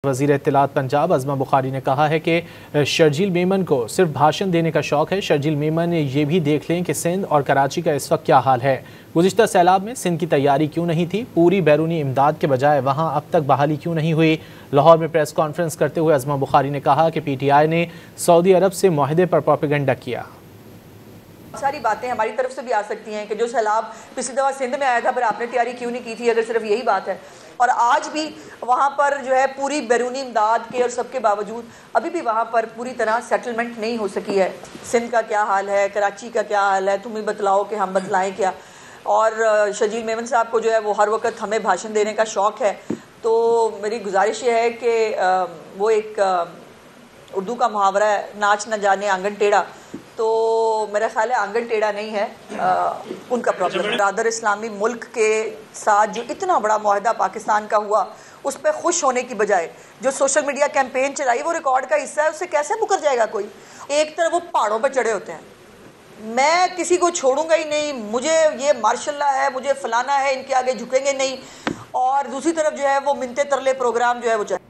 وزیر اطلاعات پنجاب ازما بخاری نے کہا ہے کہ شرجیل میمن کو صرف بھاشن دینے کا شوق ہے۔ شرجیل میمن یہ بھی دیکھ لیں کہ سندھ اور کراچی کا اس وقت کیا حال ہے۔ گزشتہ سیلاب میں سندھ کی تیاری کیوں نہیں تھی؟ پوری بیرونی امداد کے بجائے وہاں اب تک بحالی کیوں نہیں ہوئی؟ لاہور میں پریس کانفرنس کرتے ہوئے ازما بخاری نے کہا کہ پی ٹی آئی نے سعودی عرب سے معاہدے پر پروپیگنڈا کیا۔ ساری باتیں ہماری طرف سے بھی آ سکتی ہیں کہ جو سیلاب پچھلی دفعہ سندھ میں آیا تھا پر آپ نے تیاری کیوں نہیں کی تھی، اگر صرف یہی بات ہے۔ اور آج بھی وہاں پر جو ہے پوری بیرونی امداد کے اور سب کے باوجود ابھی بھی وہاں پر پوری طرح سیٹلمنٹ نہیں ہو سکی ہے۔ سندھ کا کیا حال ہے، کراچی کا کیا حال ہے، تم ہی بتلاؤ کہ ہم بتلائیں کیا۔ اور شرجیل میمن صاحب کو جو ہے وہ ہر وقت ہمیں بھاشن دینے کا شوق ہے، تو میری گزارش یہ ہے کہ وہ ایک اردو کا محاورہ ہے، ناچ نہ جانے آنگن ٹیڑھا، تو میرا خیال ہے آنگن ٹیڑھا نہیں ہے ان کا پرابلم۔ برادر اسلامی ملک کے ساتھ جو اتنا بڑا معاہدہ پاکستان کا ہوا، اس پہ خوش ہونے کی بجائے جو سوشل میڈیا کیمپین چلائی وہ ریکارڈ کا حصہ ہے، اس سے کیسے مکر جائے گا کوئی؟ ایک طرف وہ پہاڑوں پہ چڑھے ہوتے ہیں، میں کسی کو چھوڑوں گا ہی نہیں، مجھے یہ ماشاء اللہ ہے، مجھے فلانا ہے، ان کے آگے جھکیں گے نہیں، اور دوسری طرف جو ہے وہ منتے ترلے پروگرام جو ہے وہ چاہے